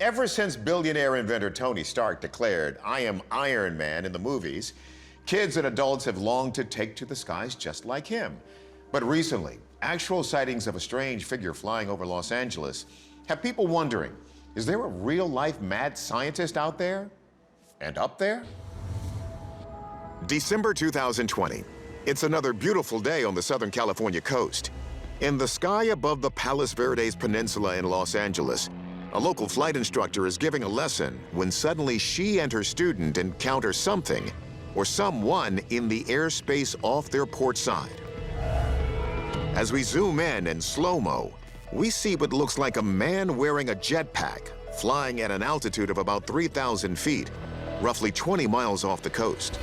Ever since billionaire inventor Tony Stark declared, "I am Iron Man" in the movies, kids and adults have longed to take to the skies just like him. But recently, actual sightings of a strange figure flying over Los Angeles have people wondering, is there a real-life mad scientist out there and up there? December 2020. It's another beautiful day on the Southern California coast. In the sky above the Palos Verdes Peninsula in Los Angeles, a local flight instructor is giving a lesson when suddenly she and her student encounter something or someone in the airspace off their port side. As we zoom in slow-mo, we see what looks like a man wearing a jetpack flying at an altitude of about 3,000 feet, roughly 20 miles off the coast.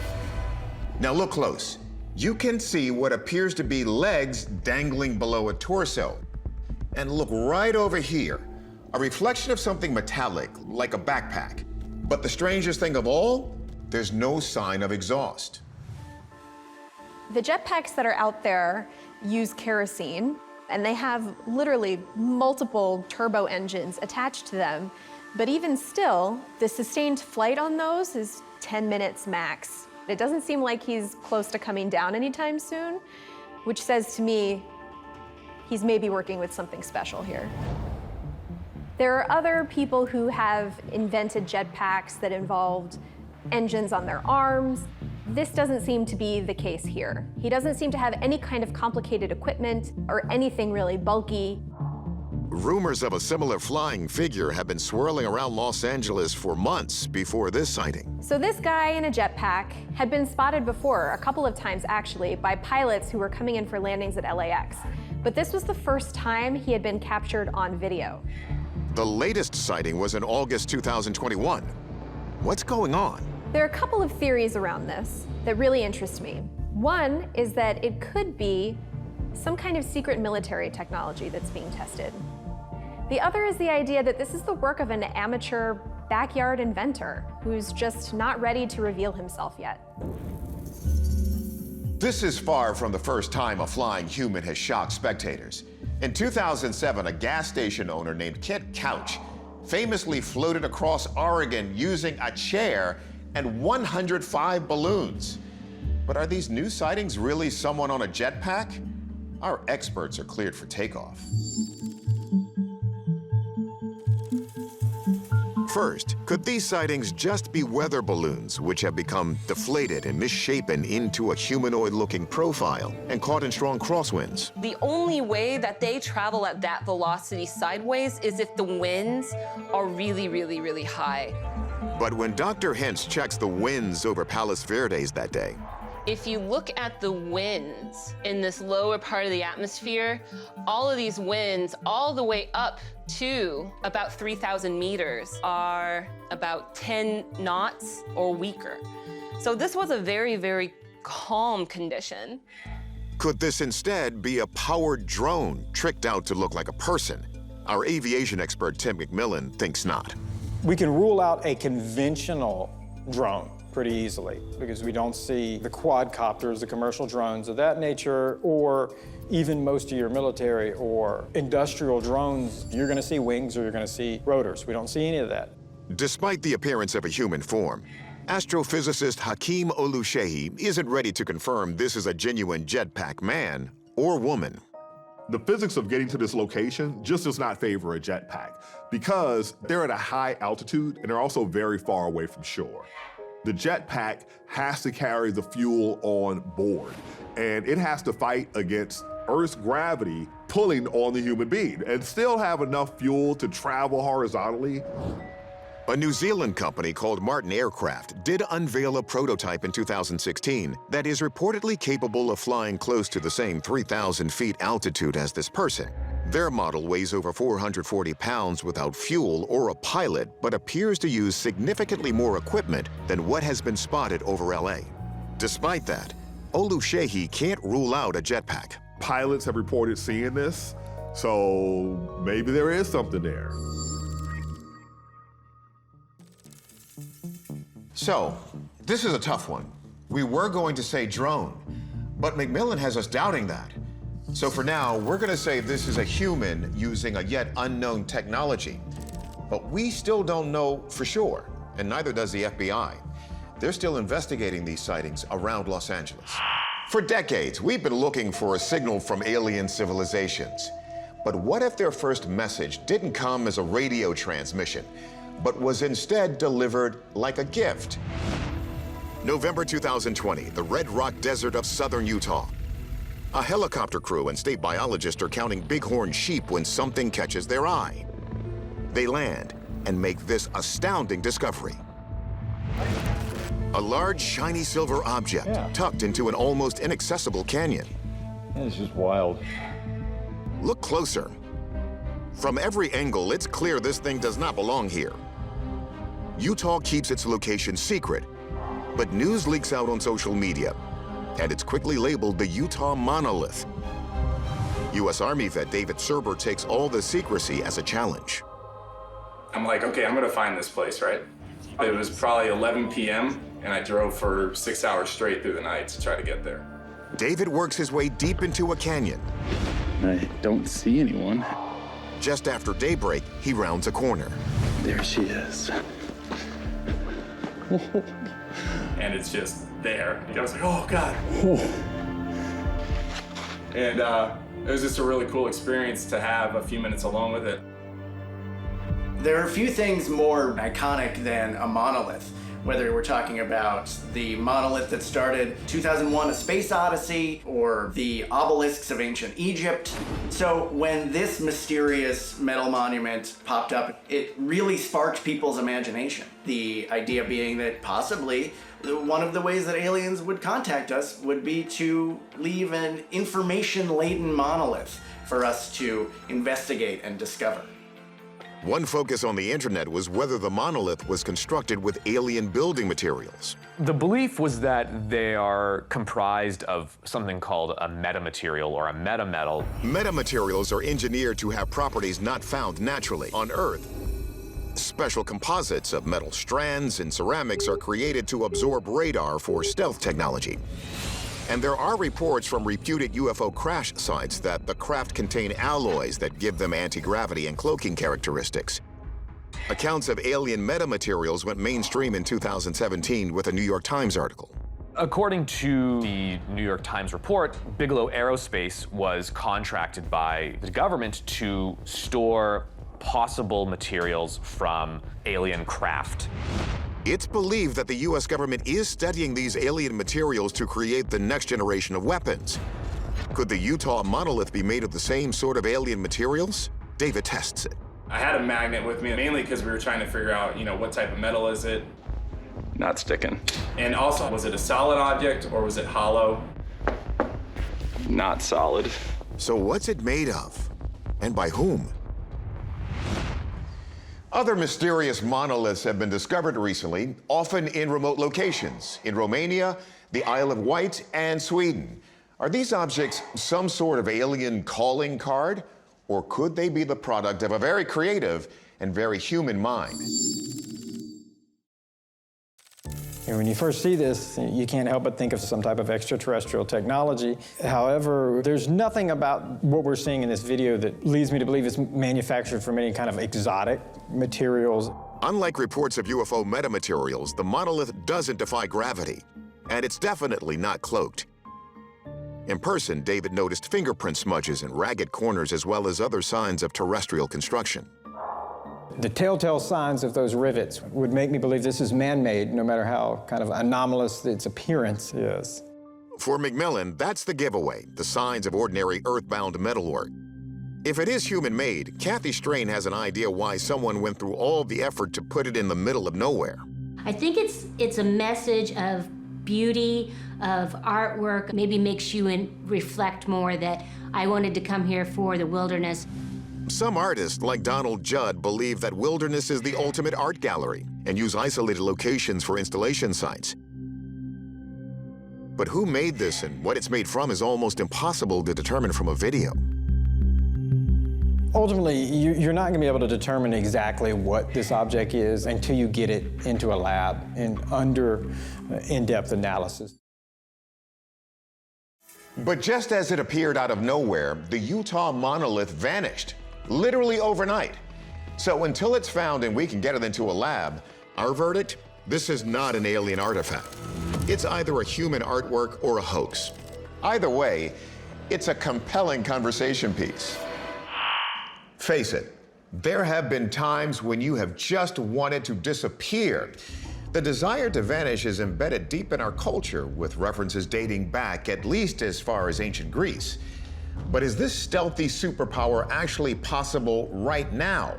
Now look close. You can see what appears to be legs dangling below a torso. And look right over here, a reflection of something metallic, like a backpack. But the strangest thing of all, there's no sign of exhaust. The jetpacks that are out there use kerosene, and they have literally multiple turbo engines attached to them. But even still, the sustained flight on those is 10 minutes max. It doesn't seem like he's close to coming down anytime soon, which says to me, he's maybe working with something special here. There are other people who have invented jetpacks that involved engines on their arms. This doesn't seem to be the case here. He doesn't seem to have any kind of complicated equipment or anything really bulky. Rumors of a similar flying figure have been swirling around Los Angeles for months before this sighting. So this guy in a jetpack had been spotted before, a couple of times actually, by pilots who were coming in for landings at LAX. But this was the first time he had been captured on video. The latest sighting was in August 2021. What's going on? There are a couple of theories around this that really interest me. One is that it could be some kind of secret military technology that's being tested. The other is the idea that this is the work of an amateur backyard inventor who's just not ready to reveal himself yet. This is far from the first time a flying human has shocked spectators. In 2007, a gas station owner named Kent Couch famously floated across Oregon using a chair and 105 balloons. But are these new sightings really someone on a jetpack? Our experts are cleared for takeoff. First, could these sightings just be weather balloons which have become deflated and misshapen into a humanoid-looking profile and caught in strong crosswinds? The only way that they travel at that velocity sideways is if the winds are really, really, really high. But when Dr. Hentz checks the winds over Palos Verdes that day, if you look at the winds in this lower part of the atmosphere, all of these winds all the way up to about 3,000 meters are about 10 knots or weaker. So this was a very, very calm condition. could this instead be a powered drone tricked out to look like a person? Our aviation expert Tim McMillan thinks not. We can rule out a conventional drone pretty easily because we don't see the quadcopters, the commercial drones of that nature, or even most of your military or industrial drones. You're gonna see wings or you're gonna see rotors. We don't see any of that. Despite the appearance of a human form, astrophysicist Hakeem Oluseyi isn't ready to confirm this is a genuine jetpack man or woman. The physics of getting to this location just does not favor a jetpack because they're at a high altitude and they're also very far away from shore. The jetpack has to carry the fuel on board, and it has to fight against Earth's gravity pulling on the human being and still have enough fuel to travel horizontally. A New Zealand company called Martin Aircraft did unveil a prototype in 2016 that is reportedly capable of flying close to the same 3,000 feet altitude as this person. Their model weighs over 440 pounds without fuel or a pilot, but appears to use significantly more equipment than what has been spotted over LA. Despite that, Oluseyi can't rule out a jetpack. Pilots have reported seeing this, so maybe there is something there. So, this is a tough one. We were going to say drone, but McMillan has us doubting that. So for now, we're gonna say this is a human using a yet unknown technology. But we still don't know for sure, and neither does the FBI. They're still investigating these sightings around Los Angeles. For decades, we've been looking for a signal from alien civilizations. But what if their first message didn't come as a radio transmission, but was instead delivered like a gift? November 2020, the Red Rock Desert of southern Utah. A helicopter crew and state biologists are counting bighorn sheep when something catches their eye. They land and make this astounding discovery. A large, shiny silver object tucked into an almost inaccessible canyon. It's just wild. Look closer. From every angle, it's clear this thing does not belong here. Utah keeps its location secret, but news leaks out on social media, and it's quickly labeled the Utah monolith. U.S. Army vet David Serber takes all the secrecy as a challenge. I'm like, okay, I'm gonna find this place, right? It was probably 11 p.m. and I drove for 6 hours straight through the night to try to get there. David works his way deep into a canyon. I don't see anyone. Just after daybreak, he rounds a corner. There she is. And it's just there. I was like, oh God. And it was just a really cool experience to have a few minutes alone with it. There are a few things more iconic than a monolith, whether we're talking about the monolith that started 2001: A Space Odyssey or the obelisks of ancient Egypt. So when this mysterious metal monument popped up, it really sparked people's imagination. The idea being that possibly one of the ways that aliens would contact us would be to leave an information-laden monolith for us to investigate and discover. One focus on the internet was whether the monolith was constructed with alien building materials. The belief was that they are comprised of something called a metamaterial or a metametal. Metamaterials are engineered to have properties not found naturally on Earth. Special composites of metal strands and ceramics are created to absorb radar for stealth technology. And there are reports from reputed UFO crash sites that the craft contain alloys that give them anti-gravity and cloaking characteristics. Accounts of alien metamaterials went mainstream in 2017 with a New York Times article. According to the New York Times report, Bigelow Aerospace was contracted by the government to store possible materials from alien craft. It's believed that the U.S. government is studying these alien materials to create the next generation of weapons. Could the Utah monolith be made of the same sort of alien materials? David tests it. I had a magnet with me, mainly because we were trying to figure out, what type of metal is it? Not sticking. And also, was it a solid object or was it hollow? Not solid. So what's it made of? And by whom? Other mysterious monoliths have been discovered recently, often in remote locations, in Romania, the Isle of Wight, and Sweden. Are these objects some sort of alien calling card, or could they be the product of a very creative and very human mind? And when you first see this, you can't help but think of some type of extraterrestrial technology. However, there's nothing about what we're seeing in this video that leads me to believe it's manufactured from any kind of exotic materials. Unlike reports of UFO metamaterials, the monolith doesn't defy gravity, and it's definitely not cloaked. In person, David noticed fingerprint smudges and ragged corners as well as other signs of terrestrial construction. The telltale signs of those rivets would make me believe this is man-made, no matter how kind of anomalous its appearance is. For McMillan, that's the giveaway, the signs of ordinary earthbound metalwork. If it is human-made, Kathy Strain has an idea why someone went through all the effort to put it in the middle of nowhere. I think it's a message of beauty, of artwork, maybe makes you reflect more that I wanted to come here for the wilderness. Some artists, like Donald Judd, believe that wilderness is the ultimate art gallery and use isolated locations for installation sites. But who made this and what it's made from is almost impossible to determine from a video. Ultimately, you're not going to be able to determine exactly what this object is until you get it into a lab and under in-depth analysis. But just as it appeared out of nowhere, the Utah monolith vanished, literally overnight. So until it's found and we can get it into a lab, our verdict, this is not an alien artifact. It's either a human artwork or a hoax. Either way, it's a compelling conversation piece. Face it, there have been times when you have just wanted to disappear. The desire to vanish is embedded deep in our culture, with references dating back at least as far as ancient Greece. But is this stealthy superpower actually possible right now,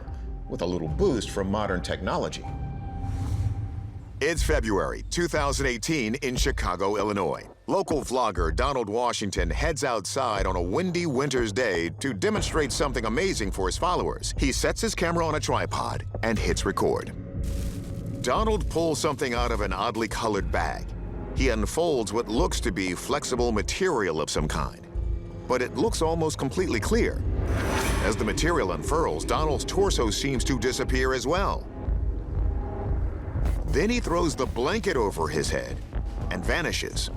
with a little boost from modern technology? It's February 2018 in Chicago, Illinois. Local vlogger Donald Washington heads outside on a windy winter's day to demonstrate something amazing for his followers. He sets his camera on a tripod and hits record. Donald pulls something out of an oddly colored bag. He unfolds what looks to be flexible material of some kind, but it looks almost completely clear. As the material unfurls, Donald's torso seems to disappear as well. Then he throws the blanket over his head and vanishes.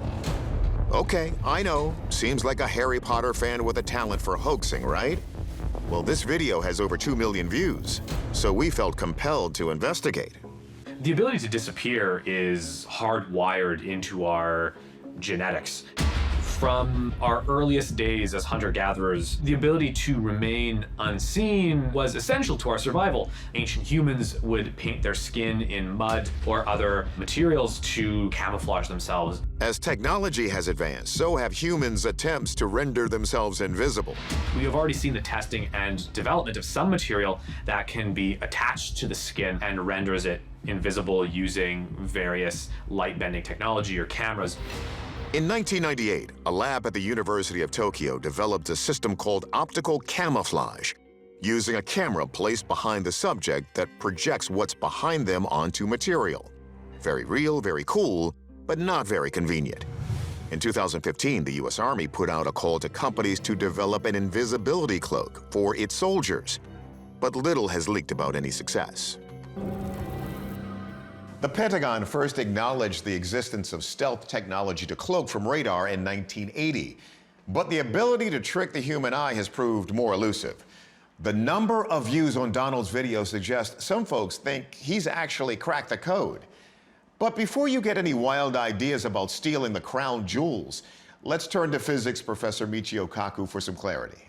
Okay, I know, seems like a Harry Potter fan with a talent for hoaxing, right? Well, this video has over 2 million views, so we felt compelled to investigate. The ability to disappear is hardwired into our genetics. From our earliest days as hunter-gatherers, the ability to remain unseen was essential to our survival. Ancient humans would paint their skin in mud or other materials to camouflage themselves. As technology has advanced, so have humans' attempts to render themselves invisible. We have already seen the testing and development of some material that can be attached to the skin and renders it invisible using various light-bending technology or cameras. In 1998, a lab at the University of Tokyo developed a system called optical camouflage, using a camera placed behind the subject that projects what's behind them onto material. Very real, very cool, but not very convenient. In 2015, the US Army put out a call to companies to develop an invisibility cloak for its soldiers, but little has leaked about any success. The Pentagon first acknowledged the existence of stealth technology to cloak from radar in 1980, but the ability to trick the human eye has proved more elusive. The number of views on Donald's video suggests some folks think he's actually cracked the code. But before you get any wild ideas about stealing the crown jewels, let's turn to physics professor Michio Kaku for some clarity.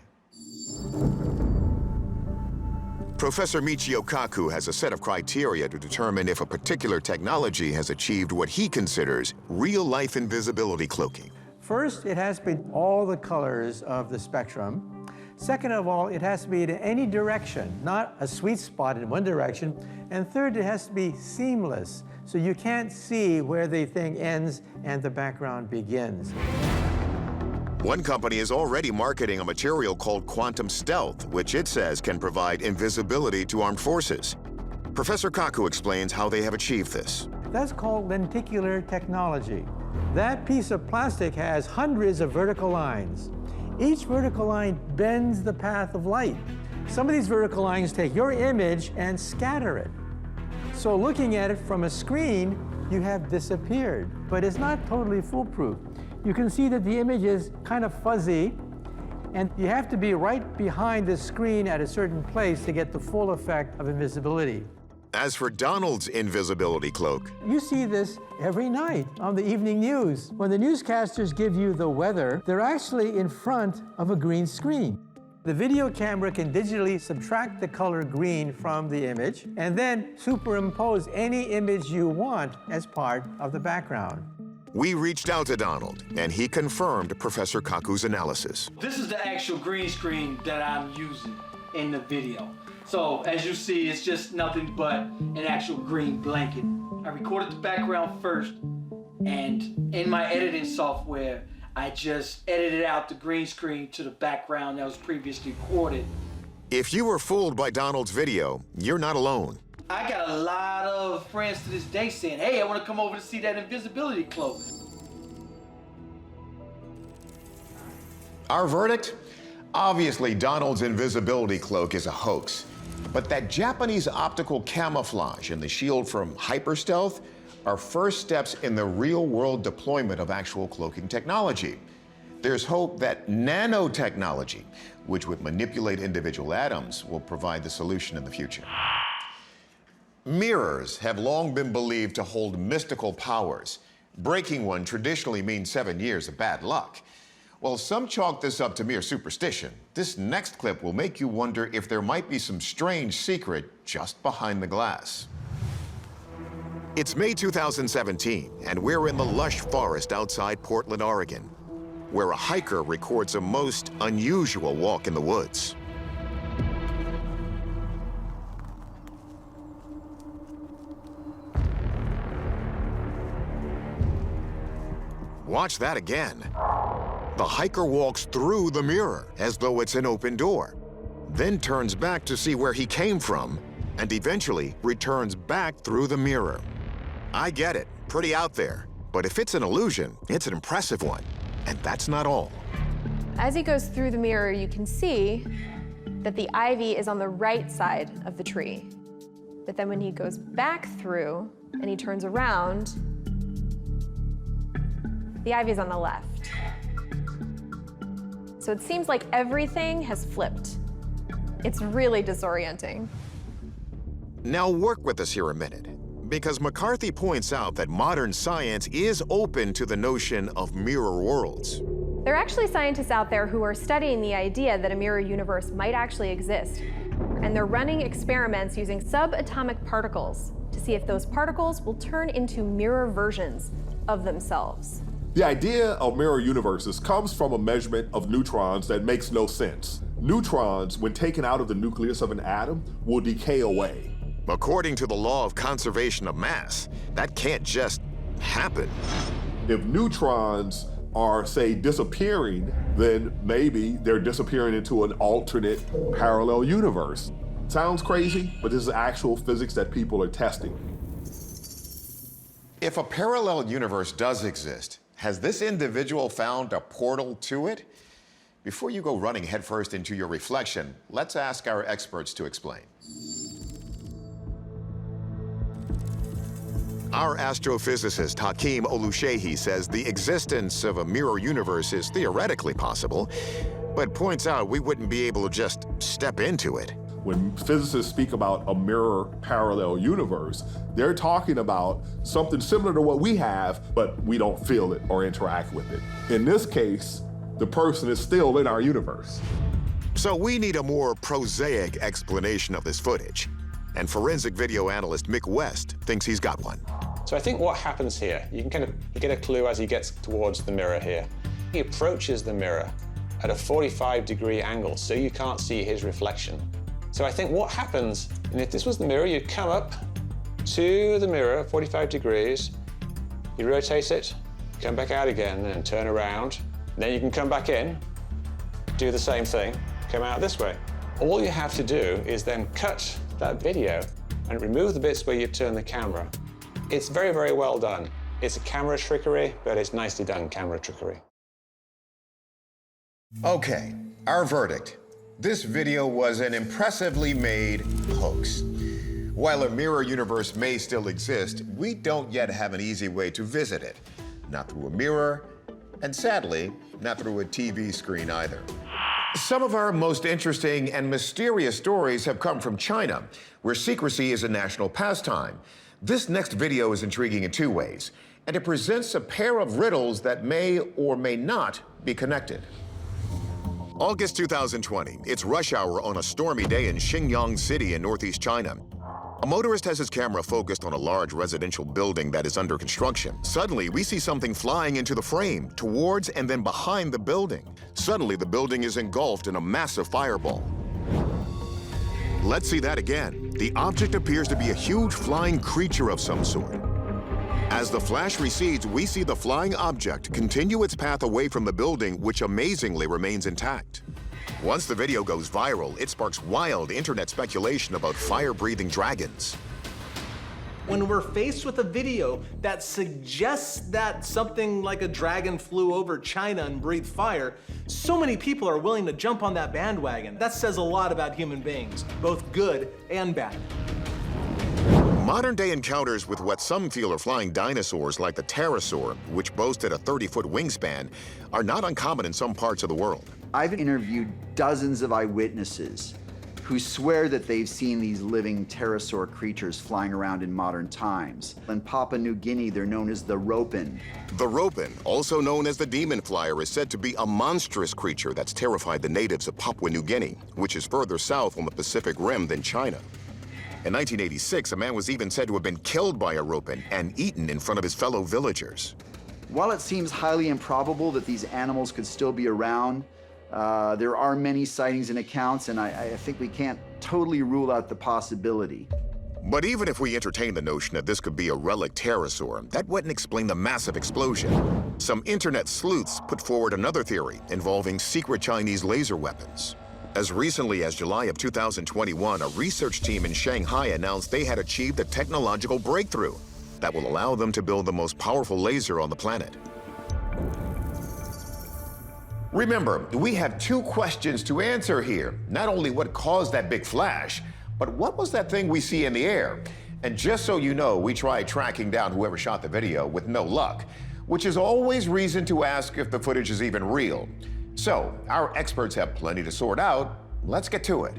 Professor Michio Kaku has a set of criteria to determine if a particular technology has achieved what he considers real-life invisibility cloaking. First, it has to be all the colors of the spectrum. Second of all, it has to be in any direction, not a sweet spot in one direction. And third, it has to be seamless, so you can't see where the thing ends and the background begins. One company is already marketing a material called quantum stealth, which it says can provide invisibility to armed forces. Professor Kaku explains how they have achieved this. That's called lenticular technology. That piece of plastic has hundreds of vertical lines. Each vertical line bends the path of light. Some of these vertical lines take your image and scatter it. So looking at it from a screen, you have disappeared, but it's not totally foolproof. You can see that the image is kind of fuzzy, and you have to be right behind the screen at a certain place to get the full effect of invisibility. As for Donald's invisibility cloak, you see this every night on the evening news. When the newscasters give you the weather, they're actually in front of a green screen. The video camera can digitally subtract the color green from the image and then superimpose any image you want as part of the background. we reached out to Donald, and he confirmed Professor Kaku's analysis. This is the actual green screen that I'm using in the video. So as you see, it's just nothing but an actual green blanket. I recorded the background first, and in my editing software, I just edited out the green screen to the background that was previously recorded. If you were fooled by Donald's video, you're not alone. I got a lot of friends to this day saying, hey, I want to come over to see that invisibility cloak. Our verdict? Obviously, Donald's invisibility cloak is a hoax. But that Japanese optical camouflage and the shield from hyperstealth are first steps in the real-world deployment of actual cloaking technology. There's hope that nanotechnology, which would manipulate individual atoms, will provide the solution in the future. Mirrors have long been believed to hold mystical powers. Breaking one traditionally means 7 years of bad luck. While some chalk this up to mere superstition, this next clip will make you wonder if there might be some strange secret just behind the glass. It's May 2017, and we're in the lush forest outside Portland, Oregon, where a hiker records a most unusual walk in the woods. Watch that again. The hiker walks through the mirror as though it's an open door, then turns back to see where he came from, and eventually returns back through the mirror. I get it, pretty out there, but if it's an illusion, it's an impressive one, and that's not all. As he goes through the mirror, you can see that the ivy is on the right side of the tree. But then when he goes back through and he turns around, the ivy is on the left. So it seems like everything has flipped. It's really disorienting. Now work with us here a minute, because McCarthy points out that modern science is open to the notion of mirror worlds. There are actually scientists out there who are studying the idea that a mirror universe might actually exist. And they're running experiments using subatomic particles to see if those particles will turn into mirror versions of themselves. The idea of mirror universes comes from a measurement of neutrons that makes no sense. Neutrons, when taken out of the nucleus of an atom, will decay away. According to the law of conservation of mass, that can't just happen. If neutrons are, say, disappearing, then maybe they're disappearing into an alternate parallel universe. Sounds crazy, but this is actual physics that people are testing. If a parallel universe does exist, has this individual found a portal to it? Before you go running headfirst into your reflection, let's ask our experts to explain. Our astrophysicist Hakeem Oluseyi says the existence of a mirror universe is theoretically possible, but points out we wouldn't be able to just step into it. When physicists speak about a mirror parallel universe, they're talking about something similar to what we have, but we don't feel it or interact with it. In this case, the person is still in our universe. So we need a more prosaic explanation of this footage. And forensic video analyst Mick West thinks he's got one. So I think what happens here, you get a clue as he gets towards the mirror here. He approaches the mirror at a 45-degree angle, so you can't see his reflection. So I think what happens, and if this was the mirror, you'd come up to the mirror, 45 degrees, you rotate it, come back out again and turn around. Then you can come back in, do the same thing, come out this way. All you have to do is then cut that video and remove the bits where you turn the camera. It's very, very well done. It's a camera trickery, but it's nicely done camera trickery. Okay, our verdict. This video was an impressively made hoax. While a mirror universe may still exist, we don't yet have an easy way to visit it. Not through a mirror, and sadly, not through a TV screen either. Some of our most interesting and mysterious stories have come from China, where secrecy is a national pastime. This next video is intriguing in two ways, and it presents a pair of riddles that may or may not be connected. August 2020, it's rush hour on a stormy day in Xinjiang City in northeast China. A motorist has his camera focused on a large residential building that is under construction. Suddenly, we see something flying into the frame, towards and then behind the building. Suddenly, the building is engulfed in a massive fireball. Let's see that again. The object appears to be a huge flying creature of some sort. As the flash recedes, we see the flying object continue its path away from the building, which amazingly remains intact. Once the video goes viral, it sparks wild internet speculation about fire-breathing dragons. When we're faced with a video that suggests that something like a dragon flew over China and breathed fire, so many people are willing to jump on that bandwagon. That says a lot about human beings, both good and bad. Modern-day encounters with what some feel are flying dinosaurs like the pterosaur, which boasted a 30-foot wingspan, are not uncommon in some parts of the world. I've interviewed dozens of eyewitnesses who swear that they've seen these living pterosaur creatures flying around in modern times. In Papua New Guinea, they're known as the ropin. The ropin, also known as the demon flyer, is said to be a monstrous creature that's terrified the natives of Papua New Guinea, which is further south on the Pacific Rim than China. In 1986, a man was even said to have been killed by a ropin and eaten in front of his fellow villagers. While it seems highly improbable that these animals could still be around, there are many sightings and accounts, and I think we can't totally rule out the possibility. But even if we entertain the notion that this could be a relic pterosaur, that wouldn't explain the massive explosion. Some internet sleuths put forward another theory involving secret Chinese laser weapons. As recently as July of 2021, a research team in Shanghai announced they had achieved a technological breakthrough that will allow them to build the most powerful laser on the planet. Remember, we have two questions to answer here. Not only what caused that big flash, but what was that thing we see in the air? And just so you know, we tried tracking down whoever shot the video with no luck, which is always reason to ask if the footage is even real. So, our experts have plenty to sort out. Let's get to it.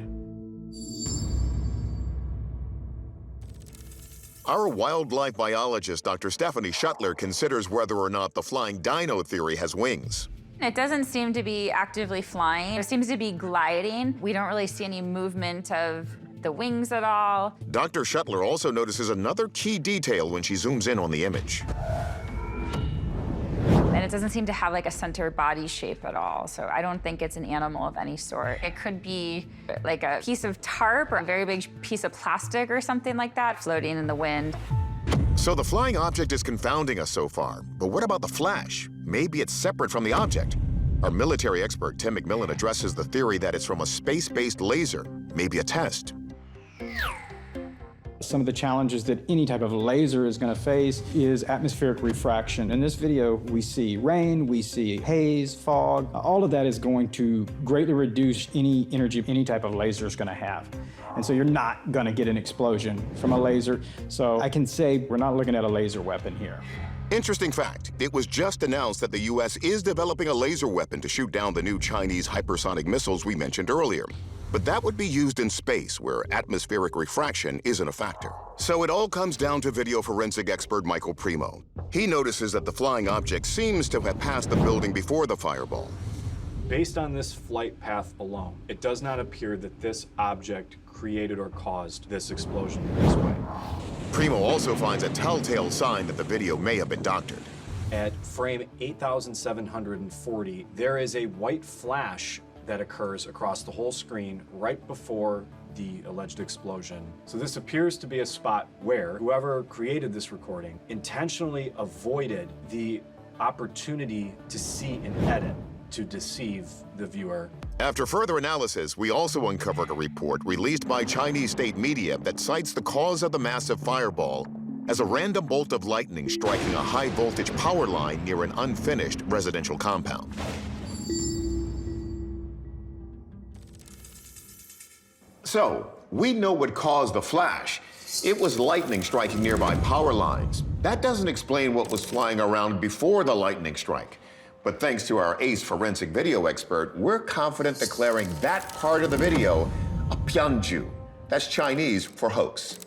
Our wildlife biologist, Dr. Stephanie Schuttler, considers whether or not the flying dino theory has wings. It doesn't seem to be actively flying. It seems to be gliding. We don't really see any movement of the wings at all. Dr. Schuttler also notices another key detail when she zooms in on the image. And it doesn't seem to have like a center body shape at all. So I don't think it's an animal of any sort. It could be like a piece of tarp or a very big piece of plastic or something like that floating in the wind. So the flying object is confounding us so far. But what about the flash? Maybe it's separate from the object. Our military expert, Tim McMillan, addresses the theory that it's from a space-based laser, maybe a test. Some of the challenges that any type of laser is going to face is atmospheric refraction. In this video, we see rain, we see haze, fog. All of that is going to greatly reduce any energy any type of laser is going to have. And so you're not going to get an explosion from a laser. So I can say we're not looking at a laser weapon here. Interesting fact, it was just announced that the U.S. is developing a laser weapon to shoot down the new Chinese hypersonic missiles we mentioned earlier. But that would be used in space, where atmospheric refraction isn't a factor. So it all comes down to video forensic expert Michael Primo. He notices that the flying object seems to have passed the building before the fireball. Based on this flight path alone, it does not appear that this object created or caused this explosion in this way. Primo also finds a telltale sign that the video may have been doctored. At frame 8740, there is a white flash that occurs across the whole screen right before the alleged explosion. So this appears to be a spot where whoever created this recording intentionally avoided the opportunity to see an edit to deceive the viewer. After further analysis, we also uncovered a report released by Chinese state media that cites the cause of the massive fireball as a random bolt of lightning striking a high-voltage power line near an unfinished residential compound. So, we know what caused the flash. It was lightning striking nearby power lines. That doesn't explain what was flying around before the lightning strike. But thanks to our ace forensic video expert, we're confident declaring that part of the video a pianju. That's Chinese for hoax.